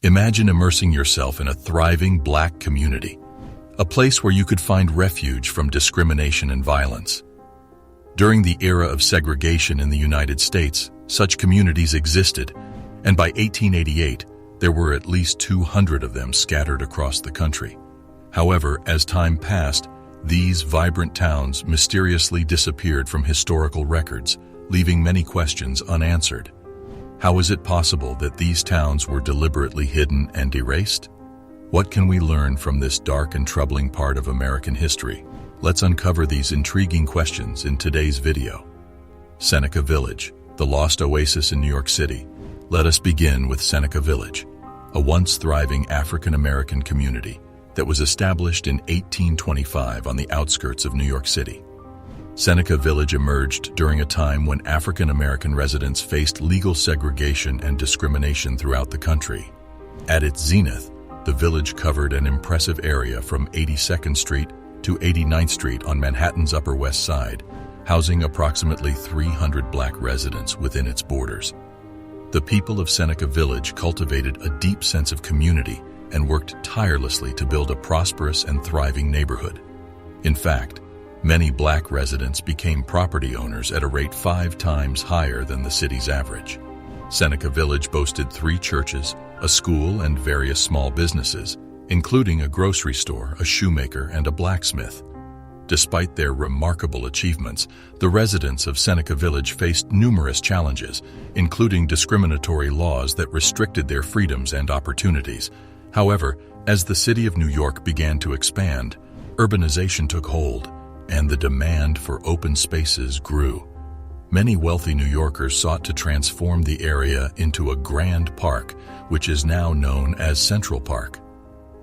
Imagine immersing yourself in a thriving Black community, a place where you could find refuge from discrimination and violence. During the era of segregation in the United States, such communities existed, and by 1888, there were at least 200 of them scattered across the country. However, as time passed, these vibrant towns mysteriously disappeared from historical records, leaving many questions unanswered. How is it possible that these towns were deliberately hidden and erased? What can we learn from this dark and troubling part of American history? Let's uncover these intriguing questions in today's video. Seneca Village, the lost oasis in New York City. Let us begin with Seneca Village, a once thriving African-American community that was established in 1825 on the outskirts of New York City. Seneca Village emerged during a time when African-American residents faced legal segregation and discrimination throughout the country. At its zenith, the village covered an impressive area from 82nd Street to 89th Street on Manhattan's Upper West Side, housing approximately 300 Black residents within its borders. The people of Seneca Village cultivated a deep sense of community and worked tirelessly to build a prosperous and thriving neighborhood. In fact, many Black residents became property owners at a rate 5 times higher than the city's average. Seneca Village boasted 3 churches, a school, and various small businesses, including a grocery store, a shoemaker, and a blacksmith. Despite their remarkable achievements, the residents of Seneca Village faced numerous challenges, including discriminatory laws that restricted their freedoms and opportunities. However, as the city of New York began to expand, urbanization took hold, and the demand for open spaces grew. Many wealthy New Yorkers sought to transform the area into a grand park, which is now known as Central Park.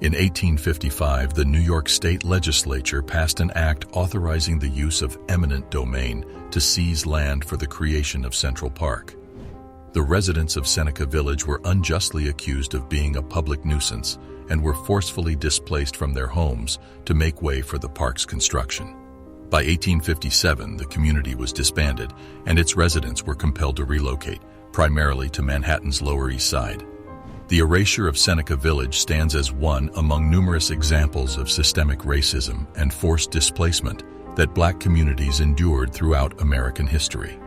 In 1855, the New York State Legislature passed an act authorizing the use of eminent domain to seize land for the creation of Central Park. The residents of Seneca Village were unjustly accused of being a public nuisance and were forcefully displaced from their homes to make way for the park's construction. By 1857, the community was disbanded, and its residents were compelled to relocate, primarily to Manhattan's Lower East Side. The erasure of Seneca Village stands as one among numerous examples of systemic racism and forced displacement that Black communities endured throughout American history.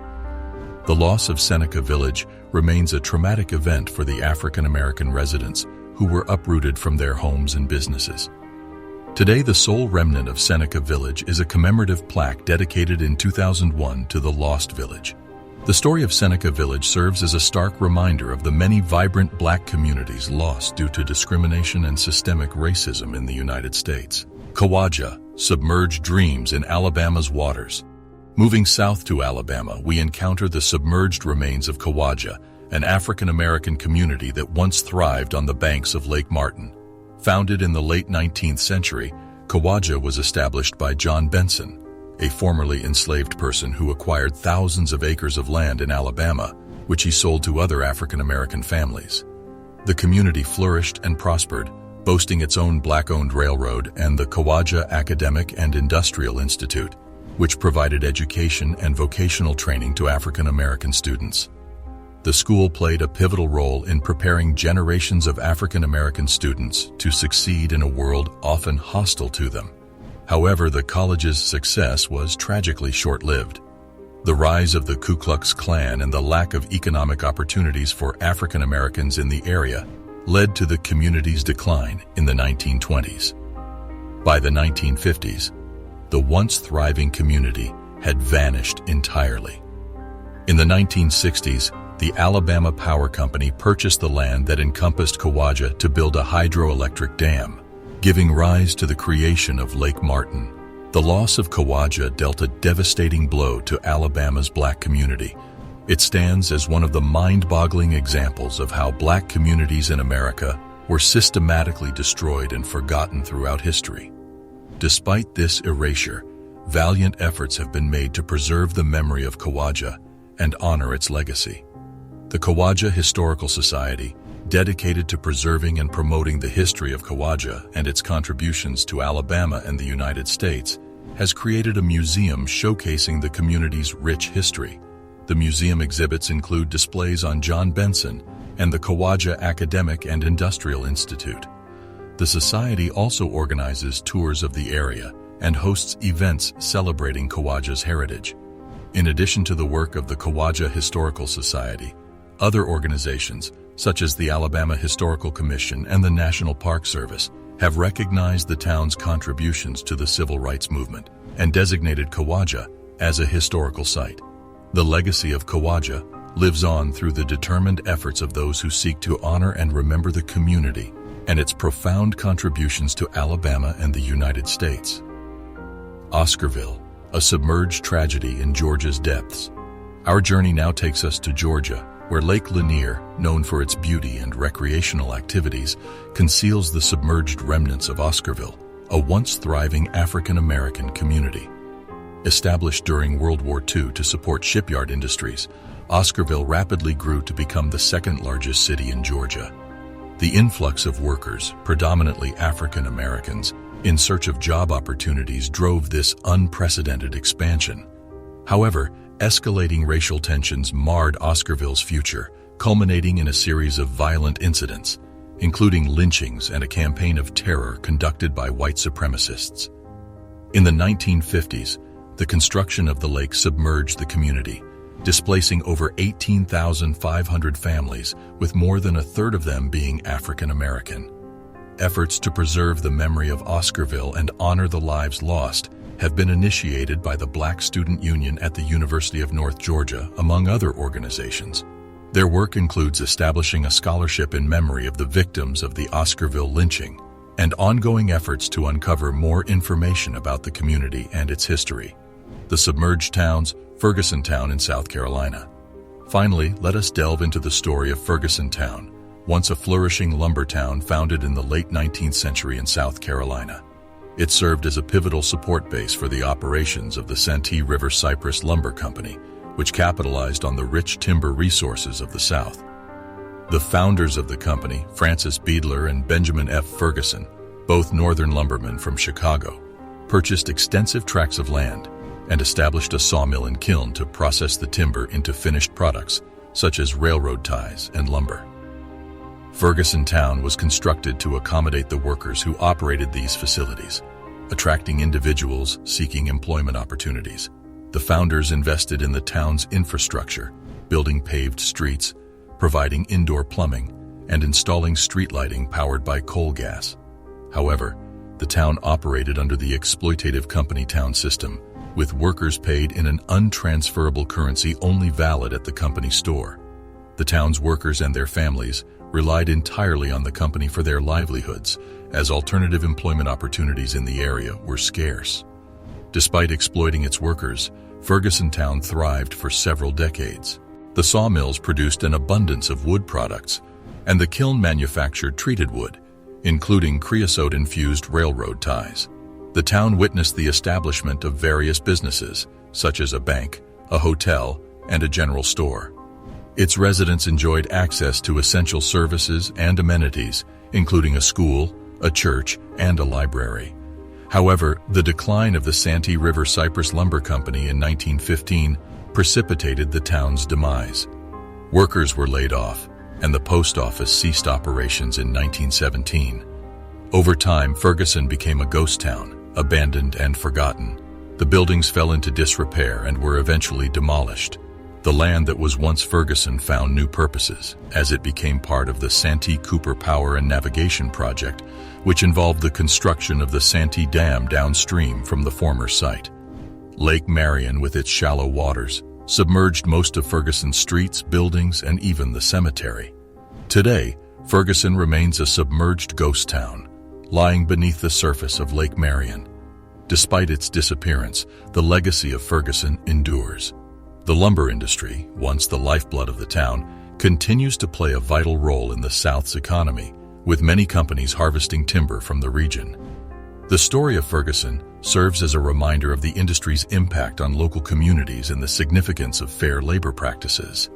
The loss of Seneca Village remains a traumatic event for the African-American residents who were uprooted from their homes and businesses. Today, the sole remnant of Seneca Village is a commemorative plaque dedicated in 2001 to the lost village. The story of Seneca Village serves as a stark reminder of the many vibrant Black communities lost due to discrimination and systemic racism in the United States. Khawaja, submerged dreams in Alabama's waters. Moving south to Alabama, we encounter the submerged remains of Khawaja, an African-American community that once thrived on the banks of Lake Martin. Founded in the late 19th century, Khawaja was established by John Benson, a formerly enslaved person who acquired thousands of acres of land in Alabama, which he sold to other African-American families. The community flourished and prospered, boasting its own Black-owned railroad and the Khawaja Academic and Industrial Institute, which provided education and vocational training to African-American students. The school played a pivotal role in preparing generations of African-American students to succeed in a world often hostile to them. However, the college's success was tragically short-lived. The rise of the Ku Klux Klan and the lack of economic opportunities for African Americans in the area led to the community's decline in the 1920s. By the 1950s, the once thriving community had vanished entirely. In the 1960s, the Alabama Power Company purchased the land that encompassed Khawaja to build a hydroelectric dam, giving rise to the creation of Lake Martin. The loss of Khawaja dealt a devastating blow to Alabama's Black community. It stands as one of the mind-boggling examples of how Black communities in America were systematically destroyed and forgotten throughout history. Despite this erasure, valiant efforts have been made to preserve the memory of Khawaja and honor its legacy. The Khawaja Historical Society, dedicated to preserving and promoting the history of Khawaja and its contributions to Alabama and the United States, has created a museum showcasing the community's rich history. The museum exhibits include displays on John Benson, and the Khawaja Academic and Industrial Institute. The society also organizes tours of the area and hosts events celebrating Khawaja's heritage. In addition to the work of the Khawaja Historical Society, other organizations, such as the Alabama Historical Commission and the National Park Service, have recognized the town's contributions to the civil rights movement and designated Khawaja as a historical site. The legacy of Khawaja lives on through the determined efforts of those who seek to honor and remember the community and its profound contributions to Alabama and the United States. Oscarville, a submerged tragedy in Georgia's depths. Our journey now takes us to Georgia, where Lake Lanier, known for its beauty and recreational activities, conceals the submerged remnants of Oscarville, a once thriving African-American community. Established during World War II to support shipyard industries, Oscarville rapidly grew to become the second-largest city in Georgia. The influx of workers, predominantly African Americans, in search of job opportunities drove this unprecedented expansion. However, escalating racial tensions marred Oscarville's future, culminating in a series of violent incidents, including lynchings and a campaign of terror conducted by white supremacists. In the 1950s, the construction of the lake submerged the community, displacing over 18,500 families, with more than a third of them being African American. Efforts to preserve the memory of Oscarville and honor the lives lost have been initiated by the Black Student Union at the University of North Georgia, among other organizations. Their work includes establishing a scholarship in memory of the victims of the Oscarville lynching and ongoing efforts to uncover more information about the community and its history. The submerged towns, Ferguson Town in South Carolina. Finally, let us delve into the story of Ferguson Town, once a flourishing lumber town founded in the late 19th century in South Carolina. It served as a pivotal support base for the operations of the Santee River Cypress Lumber Company, which capitalized on the rich timber resources of the South. The founders of the company, Francis Beadler and Benjamin F. Ferguson, both northern lumbermen from Chicago, purchased extensive tracts of land and established a sawmill and kiln to process the timber into finished products, such as railroad ties and lumber. Ferguson Town was constructed to accommodate the workers who operated these facilities, attracting individuals seeking employment opportunities. The founders invested in the town's infrastructure, building paved streets, providing indoor plumbing, and installing street lighting powered by coal gas. However, the town operated under the exploitative company town system, with workers paid in an untransferable currency only valid at the company store. The town's workers and their families relied entirely on the company for their livelihoods, as alternative employment opportunities in the area were scarce. Despite exploiting its workers, Ferguson Town thrived for several decades. The sawmills produced an abundance of wood products, and the kiln manufactured treated wood, including creosote-infused railroad ties. The town witnessed the establishment of various businesses, such as a bank, a hotel, and a general store. Its residents enjoyed access to essential services and amenities, including a school, a church, and a library. However, the decline of the Santee River Cypress Lumber Company in 1915 precipitated the town's demise. Workers were laid off, and the post office ceased operations in 1917. Over time, Ferguson became a ghost town, abandoned and forgotten. The buildings fell into disrepair and were eventually demolished. The land that was once Ferguson found new purposes, as it became part of the Santee Cooper Power and Navigation Project, which involved the construction of the Santee Dam downstream from the former site. Lake Marion, with its shallow waters, submerged most of Ferguson's streets, buildings, and even the cemetery. Today, Ferguson remains a submerged ghost town, lying beneath the surface of Lake Marion. Despite its disappearance, the legacy of Ferguson endures. The lumber industry, once the lifeblood of the town, continues to play a vital role in the South's economy, with many companies harvesting timber from the region. The story of Ferguson serves as a reminder of the industry's impact on local communities and the significance of fair labor practices.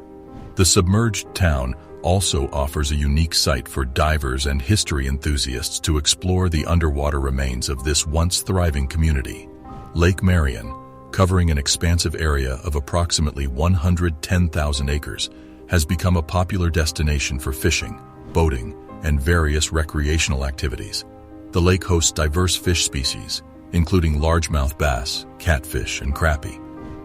The submerged town also offers a unique site for divers and history enthusiasts to explore the underwater remains of this once thriving community. Lake Marion, covering an expansive area of approximately 110,000 acres, has become a popular destination for fishing, boating, and various recreational activities. The lake hosts diverse fish species, including largemouth bass, catfish, and crappie.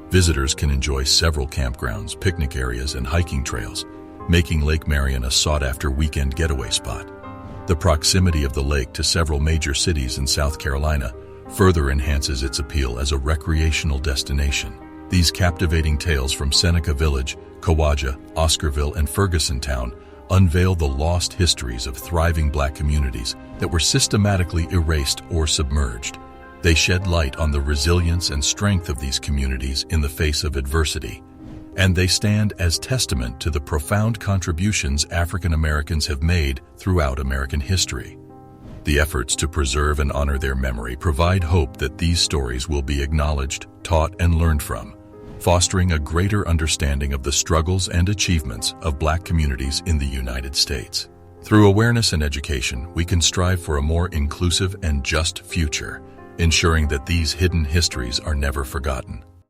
Visitors can enjoy several campgrounds, picnic areas, and hiking trails, making Lake Marion a sought-after weekend getaway spot. The proximity of the lake to several major cities in South Carolina further enhances its appeal as a recreational destination. These captivating tales from Seneca Village, Khawaja, Oscarville, and Ferguson Town unveil the lost histories of thriving Black communities that were systematically erased or submerged. They shed light on the resilience and strength of these communities in the face of adversity, and they stand as testament to the profound contributions African Americans have made throughout American history. The efforts to preserve and honor their memory provide hope that these stories will be acknowledged, taught, and learned from, fostering a greater understanding of the struggles and achievements of Black communities in the United States. Through awareness and education, we can strive for a more inclusive and just future, ensuring that these hidden histories are never forgotten.